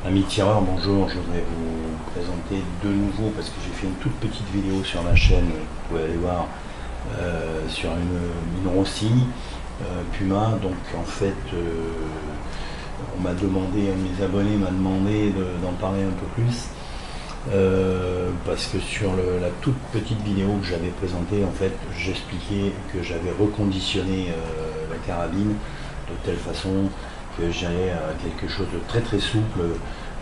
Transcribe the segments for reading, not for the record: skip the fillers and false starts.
Amis tireurs, bonjour, je voudrais vous présenter de nouveau, parce que j'ai fait une toute petite vidéo sur ma chaîne, vous pouvez aller voir, sur une Rossi Puma. Donc en fait, on m'a demandé, un de mes abonnés m'a demandé d'en parler un peu plus, parce que sur la toute petite vidéo que j'avais présentée, en fait, j'expliquais que j'avais reconditionné la carabine de telle façon que j'allais à quelque chose de très très souple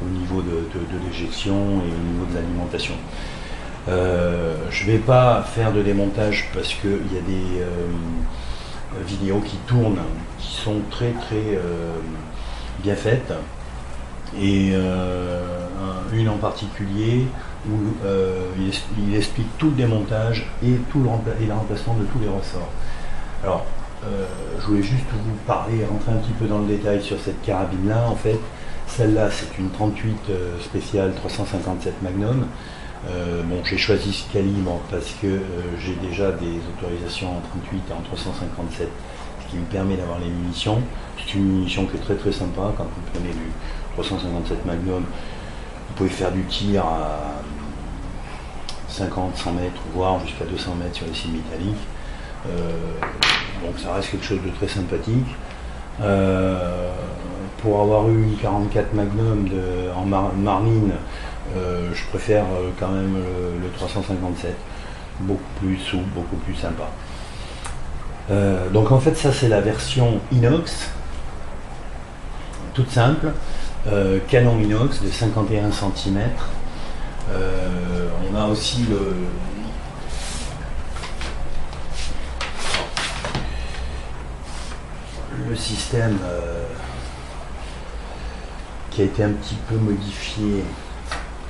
au niveau de l'éjection et au niveau de l'alimentation. Je ne vais pas faire de démontage parce qu'il y a des vidéos qui tournent, qui sont très très bien faites, et une en particulier où il explique tout le démontage et le remplacement de tous les ressorts. Alors, je voulais juste vous parler, rentrer un petit peu dans le détail sur cette carabine là. En fait, celle-là c'est une 38 spéciale 357 Magnum. Bon, j'ai choisi ce calibre parce que j'ai déjà des autorisations en 38 et en 357, ce qui me permet d'avoir les munitions. C'est une munition qui est très très sympa. Quand vous prenez du 357 Magnum, vous pouvez faire du tir à 50, 100 mètres, voire jusqu'à 200 mètres sur les cibles métalliques. Donc ça reste quelque chose de très sympathique. Pour avoir eu une 44 Magnum en marine, je préfère quand même le 357, beaucoup plus souple, beaucoup plus sympa. Donc en fait ça c'est la version inox, toute simple, canon inox de 51 cm. On a aussi le système qui a été un petit peu modifié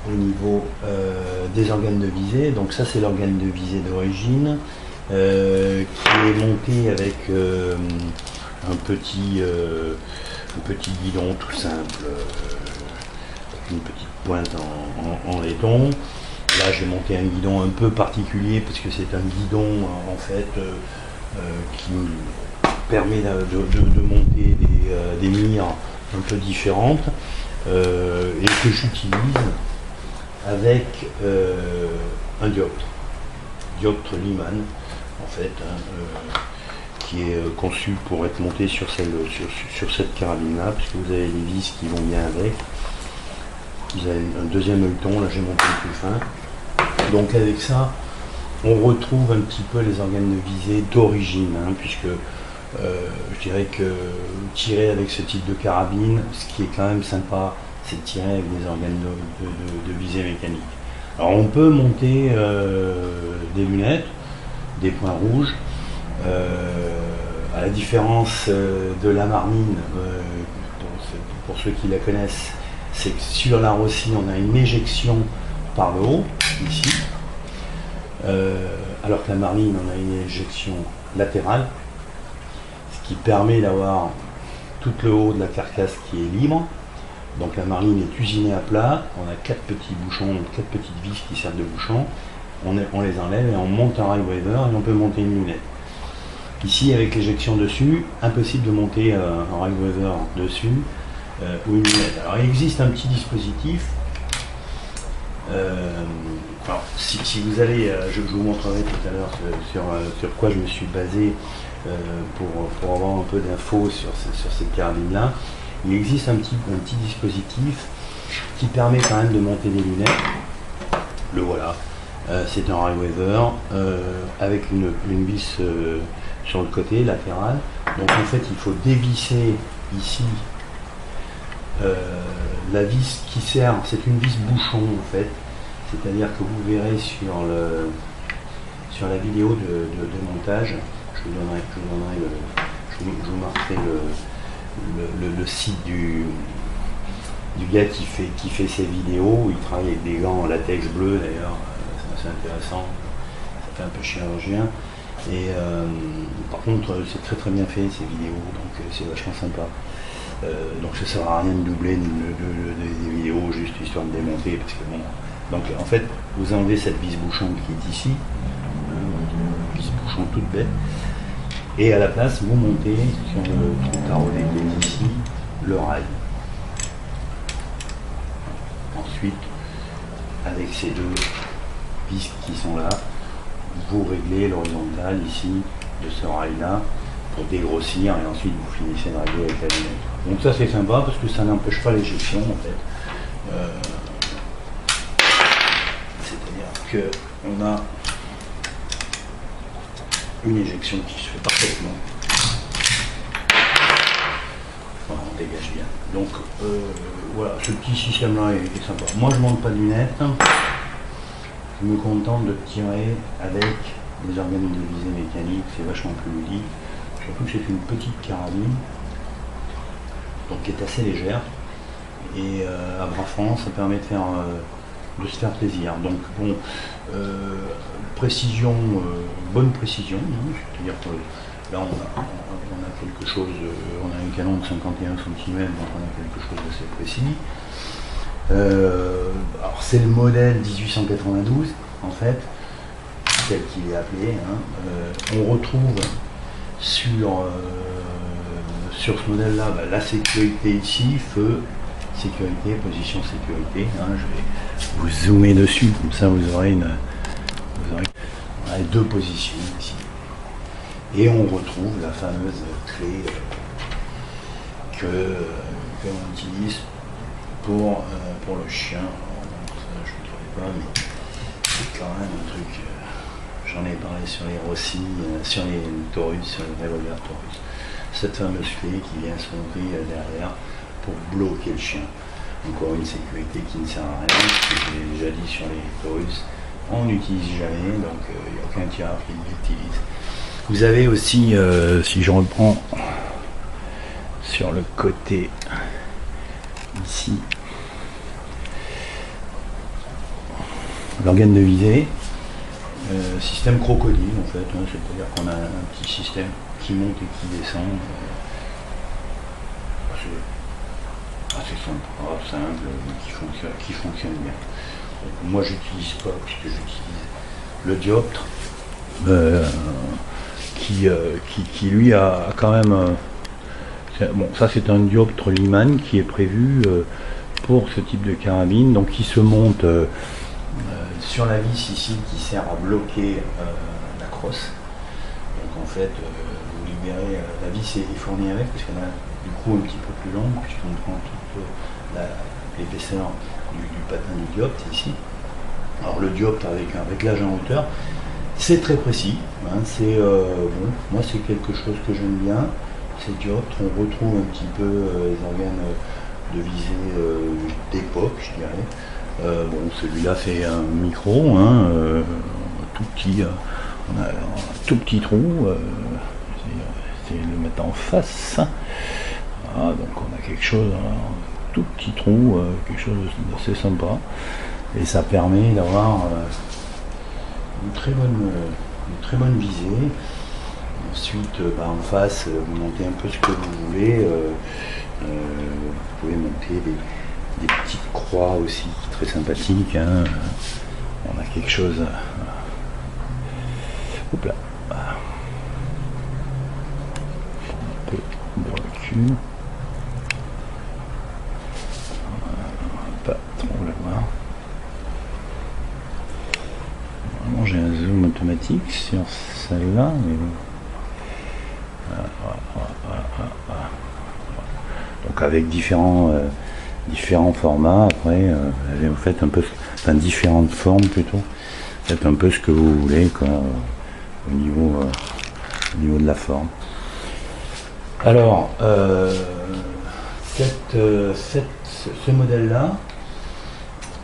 au niveau des organes de visée. Donc ça c'est l'organe de visée d'origine, qui est monté avec un petit guidon tout simple, avec une petite pointe en laiton. Là j'ai monté un guidon un peu particulier parce que c'est un guidon en fait qui permet de monter des mires un peu différentes, et que j'utilise avec un dioptre Lyman en fait, qui est conçu pour être monté sur cette carabine là, puisque vous avez les vis qui vont bien avec. Vous avez un deuxième œilleton, là j'ai monté le plus fin. Donc avec ça on retrouve un petit peu les organes de visée d'origine, puisque je dirais que tirer avec ce type de carabine, ce qui est quand même sympa, c'est de tirer avec des organes de visée mécanique. Alors on peut monter des lunettes, des points rouges, à la différence de la marine, pour ceux qui la connaissent, c'est que sur la Rossi on a une éjection par le haut, ici, alors que la marine on a une éjection latérale, qui permet d'avoir tout le haut de la carcasse qui est libre. Donc la marine est usinée à plat, on a 4 petits bouchons, 4 petites vis qui servent de bouchons, on les enlève et on monte un ride waiver et on peut monter une lunette. Ici avec l'éjection dessus, impossible de monter un ride waiver dessus ou une lunette. Alors il existe un petit dispositif, alors, si vous allez, je vous montrerai tout à l'heure sur quoi je me suis basé pour avoir un peu d'infos sur cette carabine là. Il existe un petit dispositif qui permet quand même de monter des lunettes. Le voilà, c'est un ride waiver avec une vis sur le côté latéral. Donc en fait il faut dévisser ici la vis qui sert, c'est une vis bouchon en fait, c'est-à-dire que vous verrez sur la vidéo de montage, je vous marquerai le site du gars qui fait ces vidéos. Il travaille avec des gants en latex bleu d'ailleurs, c'est assez intéressant, ça fait un peu chirurgien, et par contre c'est très très bien fait ces vidéos, donc c'est vachement sympa. Donc ça sert à rien de doubler des vidéos juste histoire de démonter, parce que bon, donc en fait vous enlevez cette vis bouchon qui est ici, une vis bouchon toute bête, et à la place vous montez sur le trou tarolé qui est ici le rail. ensuite, avec ces deux vis qui sont là, vous réglez l'horizontale ici de ce rail-là pour dégrossir et ensuite vous finissez de régler avec la lunette. Donc ça c'est sympa parce que ça n'empêche pas l'éjection en fait. C'est-à-dire qu'on a une éjection qui se fait parfaitement. Voilà, on dégage bien. Donc voilà, ce petit système-là est sympa. Moi je ne monte pas de lunettes. Je me contente de tirer avec des organes de visée mécaniques, c'est vachement plus ludique. Surtout que c'est une petite carabine, donc qui est assez légère. Et à bras francs, ça permet de se faire plaisir. Donc bon, précision, bonne précision, hein, c'est-à-dire que là on a quelque chose, on a un canon de 51 cm, donc on a quelque chose d'assez précis. Alors c'est le modèle 1892 en fait, tel qu'il est appelé. Hein. On retrouve sur ce modèle-là la sécurité ici, feu, sécurité, position sécurité. Hein. Je vais vous zoomer dessus, comme ça vous aurez deux positions ici. Et on retrouve la fameuse clé que l'on utilise pour le chien. Ça, je ne trouvais pas, mais c'est quand même un truc. J'en ai parlé sur les Rossi, sur les Taurus, sur les revolvers Taurus. Cette fameuse clé qui vient se monter derrière pour bloquer le chien. Encore une sécurité qui ne sert à rien, ce que j'ai déjà dit sur les Taurus. On n'utilise jamais, donc il n'y a aucun tireur qui l'utilise. Vous avez aussi, si je reprends sur le côté ici, l'organe de visée, système crocodile en fait, hein, c'est-à-dire qu'on a un petit système qui monte et qui descend. Assez simple, qui fonctionne bien. Donc, moi j'utilise pas, puisque j'utilise le dioptre, qui lui a quand même bon, ça c'est un dioptre Lyman qui est prévu pour ce type de carabine, donc qui se monte sur la vis ici qui sert à bloquer la crosse. Donc en fait vous libérez, la vis est fournie avec, parce qu'on a du coup un petit peu plus longue, puisqu'on prend toute l'épaisseur du patin du dioptre ici. Alors le dioptre avec un réglage en hauteur, c'est très précis, hein, c'est bon, moi c'est quelque chose que j'aime bien. Ces dioptres, on retrouve un petit peu les organes de visée d'époque, je dirais. Bon, celui-là c'est un micro, hein, tout petit, on a un tout petit trou, c'est le mettre en face. Voilà, donc on a quelque chose, un tout petit trou, quelque chose d'assez sympa, et ça permet d'avoir une très bonne visée. Ensuite, en face, vous montez un peu ce que vous voulez. Vous pouvez monter des petites croix aussi, très sympathiques. Hein. On a quelque chose. Hop là. Un peu de recul. Pas trop la voir. Normalement, j'ai un zoom automatique sur celle-là, mais bon. Donc avec différents formats, après vous faites un peu, enfin différentes formes plutôt, faites un peu ce que vous voulez quoi, au niveau de la forme. Alors ce modèle là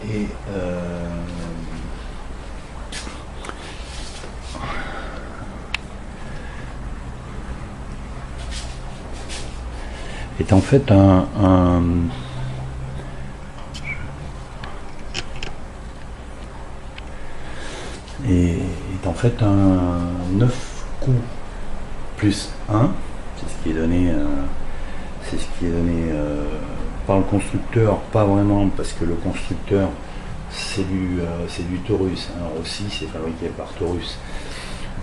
est en fait un 9 coups plus 1, c'est ce qui est donné, par le constructeur, pas vraiment, parce que le constructeur c'est du Taurus, hein. Aussi c'est fabriqué par Taurus,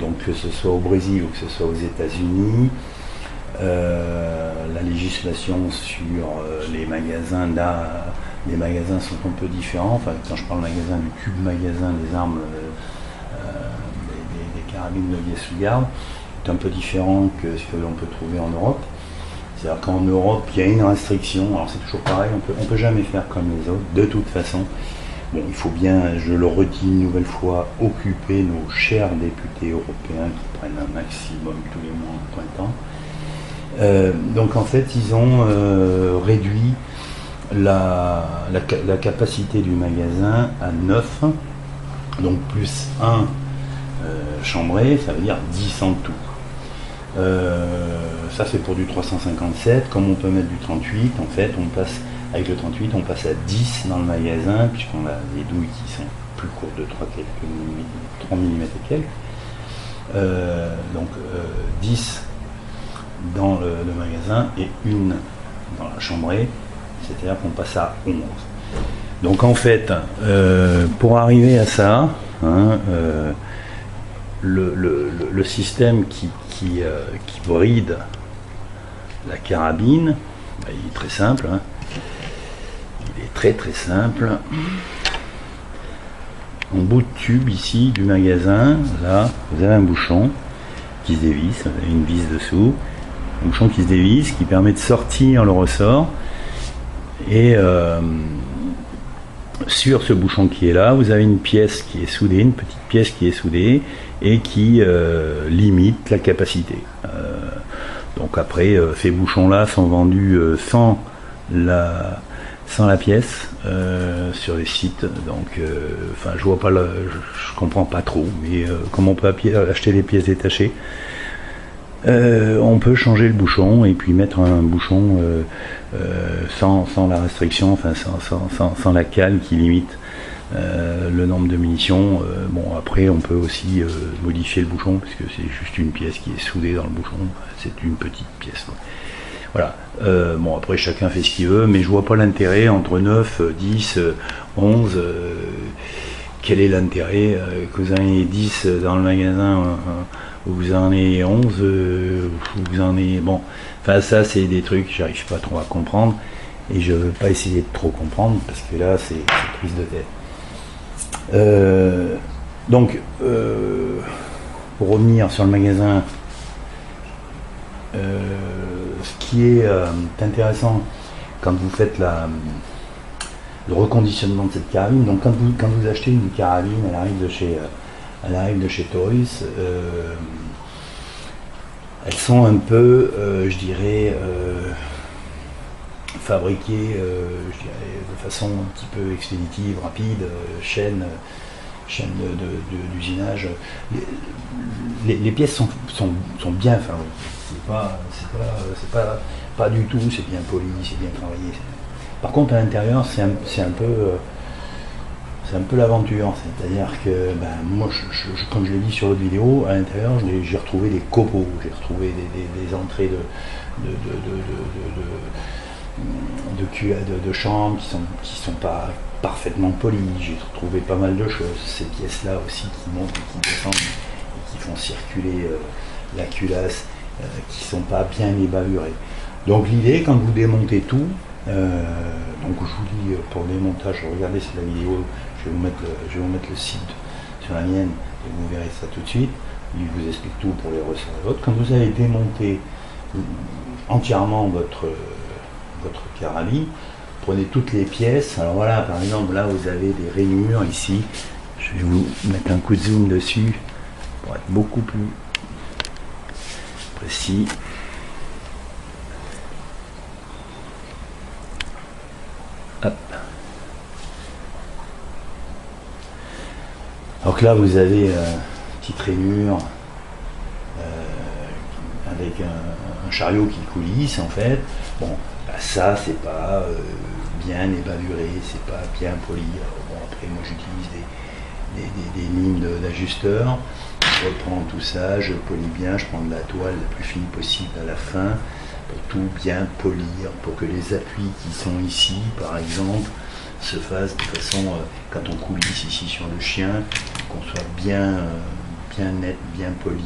donc que ce soit au Brésil ou que ce soit aux États-Unis. La législation sur les magasins les magasins sont un peu différents. Enfin, quand je parle magasin, du cube magasin des armes, des carabines de Guess-Garde, c'est un peu différent que ce que l'on peut trouver en Europe. C'est-à-dire qu'en Europe, il y a une restriction. Alors c'est toujours pareil, on peut jamais faire comme les autres, de toute façon. Bon, il faut bien, je le redis une nouvelle fois, occuper nos chers députés européens qui prennent un maximum tous les mois en pointant. Donc en fait, ils ont réduit la capacité du magasin à 9, donc plus 1 chambré, ça veut dire 10 en tout. Ça c'est pour du 357, comme on peut mettre du 38, en fait on passe avec le 38 on passe à 10 dans le magasin, puisqu'on a des douilles qui sont plus courtes de 3 mm et quelques. Donc 10 dans le magasin et 1 dans la chambrée, c'est-à-dire qu'on passe à 11. Donc en fait, pour arriver à ça, hein, le système qui bride la carabine, il est très simple, hein. Il est très simple. En bout de tube ici du magasin, là vous avez un bouchon qui se dévisse, vous avez une vis dessous, un bouchon qui se dévisse, qui permet de sortir le ressort, et sur ce bouchon qui est là, vous avez une pièce qui est soudée, une petite pièce qui est soudée et qui limite la capacité. Donc après, ces bouchons-là sont vendus sans la pièce sur les sites. Donc, enfin, je vois pas, je comprends pas trop. Mais comme on peut acheter des pièces détachées, on peut changer le bouchon et puis mettre un bouchon sans la restriction, enfin sans la cale qui limite le nombre de munitions. Bon, après on peut aussi modifier le bouchon, parce que c'est juste une pièce qui est soudée dans le bouchon, c'est une petite pièce. Voilà. Bon, après chacun fait ce qu'il veut, mais je vois pas l'intérêt entre 9, 10, 11. Quel est l'intérêt que vous en ayez 10 dans le magasin, vous en ayez 11, vous en ayez... Bon, enfin ça c'est des trucs que j'arrive pas trop à comprendre, et je veux pas essayer de trop comprendre, parce que là c'est prise de tête. Donc, pour revenir sur le magasin, ce qui est intéressant quand vous faites le reconditionnement de cette carabine, donc quand vous achetez une carabine, elle arrive de chez Taurus, elles sont un peu, je dirais, fabriquées de façon un petit peu expéditive, rapide, chaîne d'usinage. Les pièces sont bien fabriquées. Pas du tout, c'est bien poli, c'est bien travaillé. Par contre, à l'intérieur, c'est un peu l'aventure. C'est-à-dire que moi, comme je l'ai dit sur l'autre vidéo, à l'intérieur, j'ai retrouvé des copeaux, j'ai retrouvé des entrées de chambres qui sont pas parfaitement polies. J'ai retrouvé pas mal de choses. Ces pièces-là aussi qui montent et qui descendent et qui font circuler la culasse, qui sont pas bien ébavurées. Donc l'idée, quand vous démontez tout, donc je vous dis pour le démontage, regardez sur la vidéo, je vais vous mettre le site sur la mienne et vous verrez ça tout de suite. Il vous explique tout pour les ressorts et autres. Quand vous avez démonté entièrement votre carabine, prenez toutes les pièces. Alors voilà, par exemple, là vous avez des rainures ici. Je vais vous mettre un coup de zoom dessus pour être beaucoup plus précis. Hop. Donc là vous avez une petite rainure avec un chariot qui coulisse en fait. Bon, ça c'est pas bien ébavuré, c'est pas bien poli. Alors, bon, après moi j'utilise des lignes d'ajusteur. Je reprends tout ça, je polis bien, je prends de la toile la plus fine possible à la fin pour tout bien polir, pour que les appuis qui sont ici par exemple se fassent de façon, quand on coulisse ici sur le chien, qu'on soit bien net, bien poli.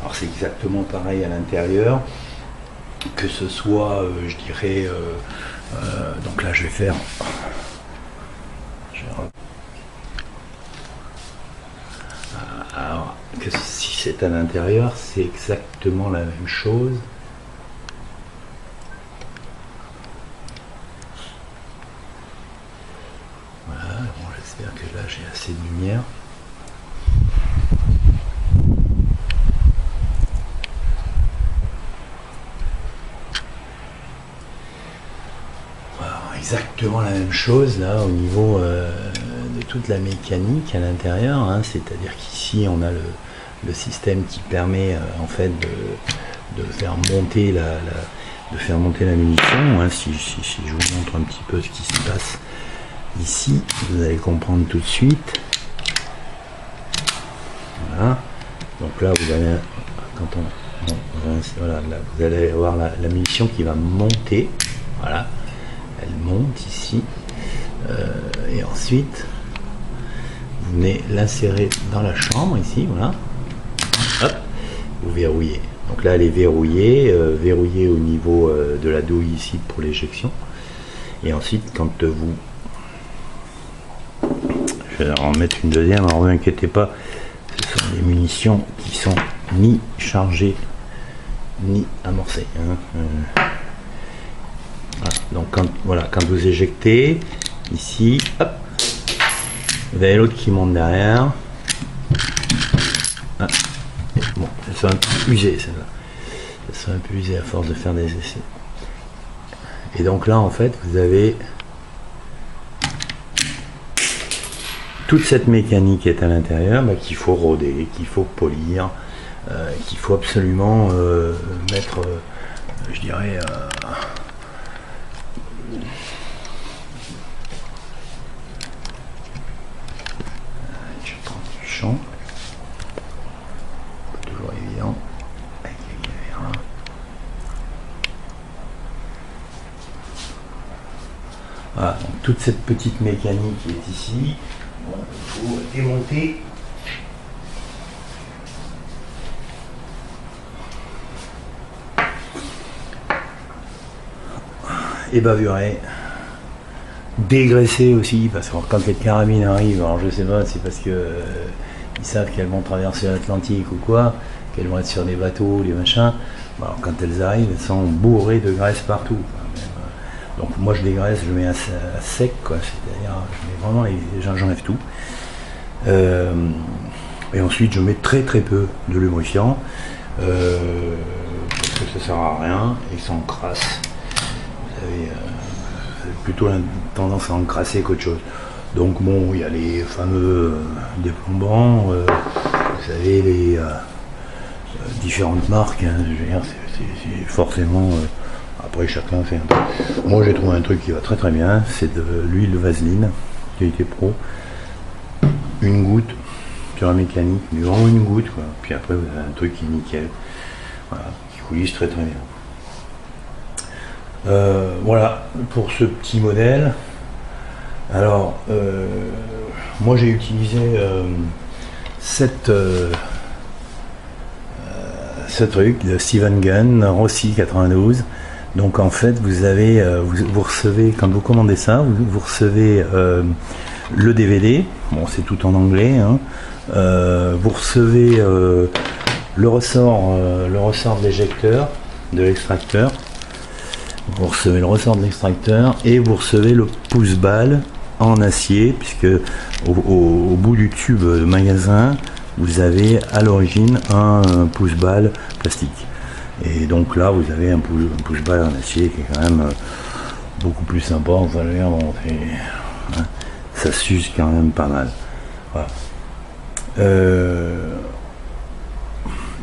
Alors c'est exactement pareil à l'intérieur, que ce soit, je dirais, donc là je vais faire c'est à l'intérieur, c'est exactement la même chose. Voilà, bon, j'espère que là j'ai assez de lumière. Voilà, exactement la même chose là au niveau de toute la mécanique à l'intérieur, hein, c'est-à-dire qu'ici on a le système qui permet en fait de faire monter la munition, hein. Si je vous montre un petit peu ce qui se passe ici, vous allez comprendre tout de suite. Voilà, donc là vous avez, quand voilà, là, vous allez avoir la munition qui va monter, voilà, elle monte ici, et ensuite vous venez l'insérer dans la chambre ici, voilà, hop, vous verrouillez. Donc là elle est verrouillée, verrouillée au niveau de la douille ici pour l'éjection. Et ensuite quand vous... Je vais en mettre une deuxième, alors ne vous inquiétez pas, ce sont des munitions qui sont ni chargées ni amorcées, hein. Voilà. Donc quand vous éjectez, ici, hop, vous avez l'autre qui monte derrière. Ah. Bon, elles sont un peu usées celles-là. Elles sont un peu usées à force de faire des essais. Et donc là, en fait, vous avez toute cette mécanique qui est à l'intérieur, bah, qu'il faut roder, qu'il faut polir, qu'il faut absolument mettre, je dirais, je prends du champ. Toujours évident. Avec les caméras. Voilà, donc toute cette petite mécanique qui est ici, bon, il faut démonter. Et bavurer. Dégraisser aussi, parce que quand les carabines arrivent, alors je sais pas, c'est parce que ils savent qu'elles vont traverser l'Atlantique ou quoi, qu'elles vont être sur des bateaux, des machins. Bon, alors quand elles arrivent, elles sont bourrées de graisse partout. Donc moi je dégraisse, je mets à sec, quoi, c'est-à-dire je mets vraiment j'enlève tout. Et ensuite je mets très peu de lubrifiant, parce que ça sert à rien et ça encrasse. Vous avez plutôt la tendance à encrasser qu'autre chose. Donc bon, il y a les fameux déplombants, vous savez, les différentes marques, hein, je veux dire, c'est forcément... après chacun fait un truc. Moi j'ai trouvé un truc qui va très bien, c'est de l'huile Vaseline, qualité pro. Une goutte sur la mécanique, mais vraiment une goutte, quoi. Puis après vous avez un truc qui est nickel. Voilà, qui coulisse très bien. Voilà pour ce petit modèle. Alors moi j'ai utilisé ce truc de Stephen Gunn Rossi 92. Donc en fait vous avez vous recevez, quand vous commandez ça, vous recevez le DVD, bon c'est tout en anglais, hein. Vous recevez le ressort de l'éjecteur, de l'extracteur. Vous recevez le ressort de l'extracteur et vous recevez le pouce-balle en acier, puisque au bout du tube de magasin, vous avez à l'origine un pouce-balle plastique. Et donc là, vous avez un pouce-balle en acier qui est quand même beaucoup plus sympa. Enfin, bon, hein, ça s'use quand même pas mal. Voilà.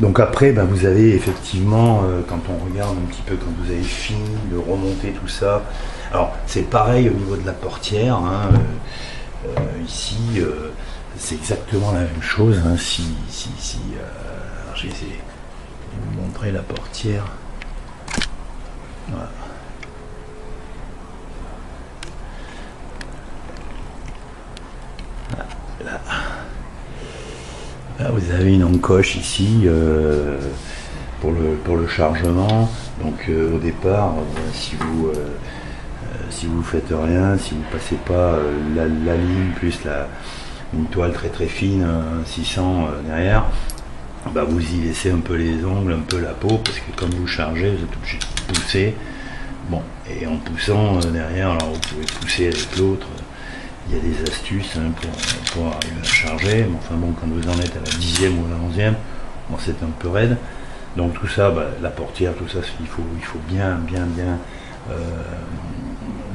Donc après, ben, vous avez effectivement, quand on regarde un petit peu, quand vous avez fini de remonter tout ça, alors c'est pareil au niveau de la portière, hein, ici c'est exactement la même chose, hein, alors je vais essayer de vous montrer la portière. Voilà. Là. Là, vous avez une encoche ici pour le chargement. Donc au départ, si vous faites rien, si vous passez pas la ligne plus une toile très fine, 600 derrière, bah, vous y laissez un peu les ongles, un peu la peau, parce que comme vous chargez, vous êtes obligé de pousser. Bon, et en poussant derrière, alors vous pouvez pousser avec l'autre. Il y a des astuces hein, pour arriver à charger. Mais enfin bon, quand vous en êtes à la 10e ou à la 11e, bon, c'est un peu raide. Donc tout ça, bah, la portière, tout ça, il faut bien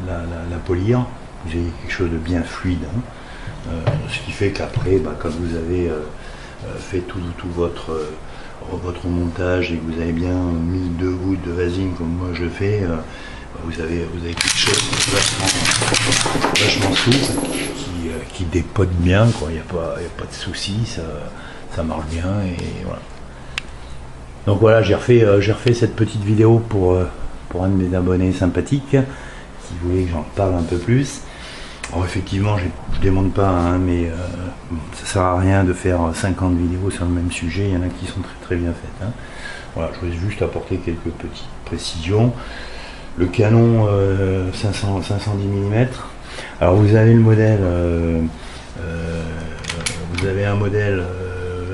la polir. Vous avez quelque chose de bien fluide. Hein. Ce qui fait qu'après, bah, quand vous avez fait tout votre montage et que vous avez bien mis 2 gouttes de vasine comme moi je fais, vous avez quelque chose vachement souple qui dépote bien, quoi. Il n'y a pas de souci, ça marche bien et voilà. Donc voilà, j'ai refait cette petite vidéo pour un de mes abonnés sympathiques qui voulait que j'en parle un peu plus. Alors effectivement, je ne démonte pas, hein, mais ça sert à rien de faire 50 vidéos sur le même sujet, il y en a qui sont très très bien faites. Hein. Voilà, je voulais juste apporter quelques petites précisions. Le canon 510 mm. Alors vous avez le modèle, vous avez un modèle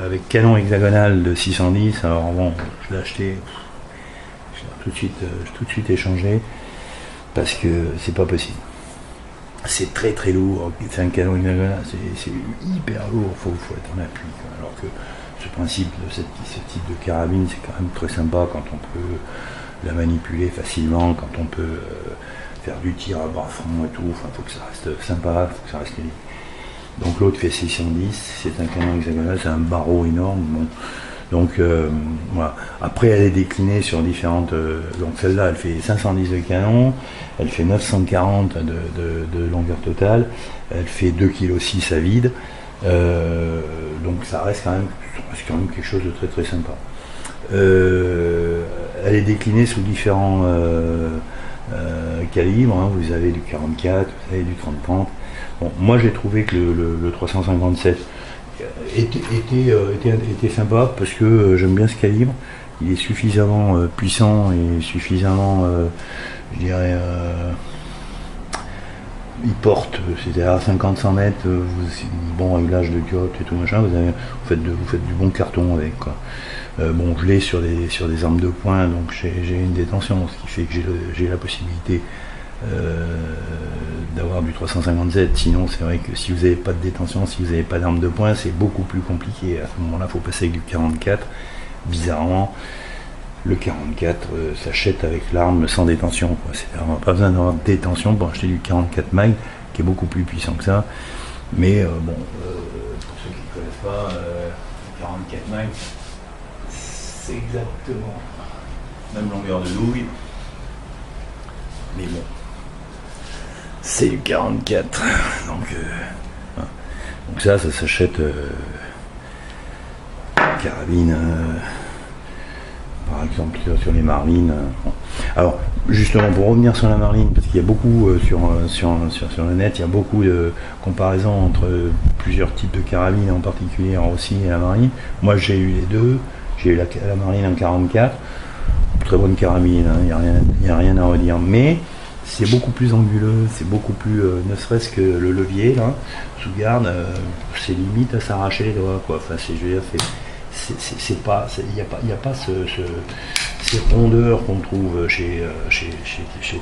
avec canon hexagonal de 610. Alors bon, je l'ai acheté, je l'ai tout de suite échangé parce que c'est pas possible. C'est très très lourd, c'est un canon hexagonal, c'est hyper lourd, faut être en appui. Alors que ce principe de ce type de carabine, c'est quand même très sympa quand on peut la manipuler facilement, quand on peut faire du tir à bras franc et tout. Enfin, faut que ça reste sympa, faut que ça reste libre. Donc l'autre fait 610, c'est un canon hexagonal, c'est un barreau énorme. Bon. Donc voilà. Après elle est déclinée sur différentes. Donc celle-là elle fait 510 de canon, elle fait 940 de longueur totale, elle fait 2,6 kg à vide. Donc ça reste quand même quelque chose de très très sympa. Elle est déclinée sous différents calibres. Hein. Vous avez du 44, vous avez du 30-30. Bon, moi j'ai trouvé que le 357 était sympa parce que j'aime bien ce calibre. Il est suffisamment puissant et suffisamment, je dirais, il porte, c'est-à-dire à 50-100 mètres, bon réglage de diote et tout machin, vous faites du bon carton avec, quoi. Bon, je l'ai sur des armes de poing, donc j'ai une détention, ce qui fait que j'ai la possibilité d'avoir du 357. Sinon c'est vrai que si vous n'avez pas de détention, si vous n'avez pas d'arme de poing, c'est beaucoup plus compliqué. À ce moment là il faut passer avec du 44. Bizarrement le 44 s'achète avec l'arme sans détention, c'est-à-dire pas besoin d'avoir de détention pour acheter du 44 mag qui est beaucoup plus puissant que ça. Mais bon, pour ceux qui ne connaissent pas, le 44 mag c'est exactement même longueur de douille, mais bon, c'est du 44, donc ça s'achète carabine, par exemple sur les Marlin. Bon. Alors justement pour revenir sur la Marlin, parce qu'il y a beaucoup sur le net, il y a beaucoup de comparaisons entre plusieurs types de carabines, en particulier en Rossi et la Marlin. Moi j'ai eu les deux, j'ai eu la Marlin en 44, très bonne carabine, il n'y a rien à redire, mais c'est beaucoup plus anguleux, c'est beaucoup plus, ne serait-ce que le levier là, sous garde, c'est limite à s'arracher les doigts, quoi. Enfin, je veux dire, il n'y a pas ces rondeurs qu'on trouve chez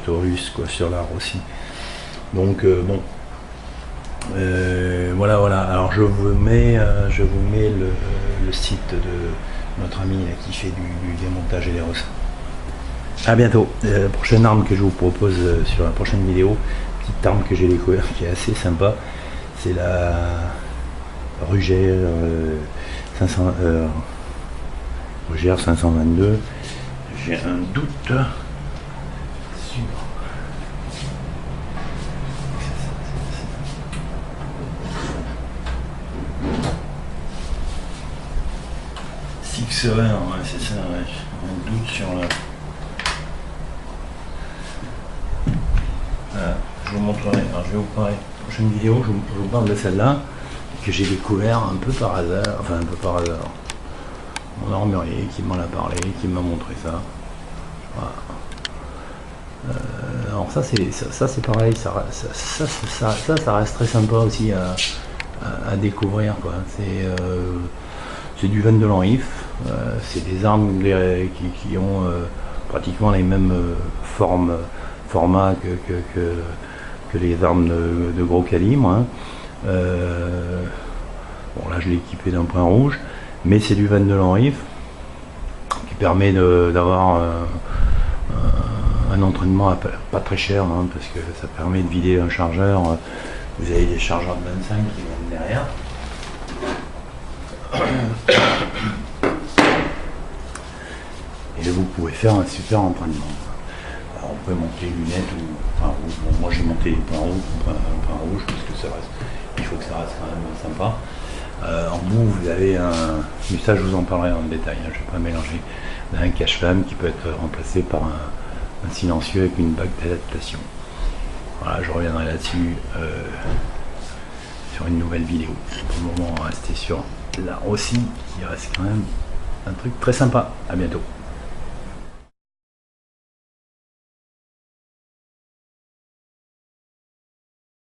Taurus, quoi, sur la Rossi. Donc bon, voilà. Alors je vous mets le site de notre ami là, qui fait du démontage et des ressorts. A bientôt. La prochaine arme que je vous propose sur la prochaine vidéo, petite arme que j'ai découvert qui est assez sympa, c'est la Ruger 522. J'ai un doute sur Six ouais, c'est ça, ouais. Un doute sur la. Voilà, je vous montrerai, alors je vais vous parler, prochaine vidéo, je vous parle de celle-là, que j'ai découvert un peu par hasard, mon armurier qui m'en a parlé, qui m'a montré ça. Voilà. Alors ça c'est pareil, ça reste très sympa aussi à découvrir, quoi. C'est du 22 Lanriff. C'est des armes qui ont pratiquement les mêmes formats que les armes de gros calibre. Hein. Bon, là je l'ai équipé d'un point rouge, mais c'est du 22 Lanriff qui permet d'avoir un entraînement pas très cher, hein, parce que ça permet de vider un chargeur. Vous avez des chargeurs de 25 qui vont derrière. Et vous pouvez faire un super entraînement. Alors, on peut monter les lunettes ou enfin, bon, moi j'ai monté les points rouges parce que ça reste, il faut que ça reste quand même sympa. En bout vous avez mais ça je vous en parlerai en détail, hein, je ne vais pas mélanger. Un cache-flamme qui peut être remplacé par un silencieux avec une bague d'adaptation. Voilà, je reviendrai là-dessus sur une nouvelle vidéo. Pour le moment, on va rester sur la Rossi, qui reste quand même un truc très sympa. À bientôt.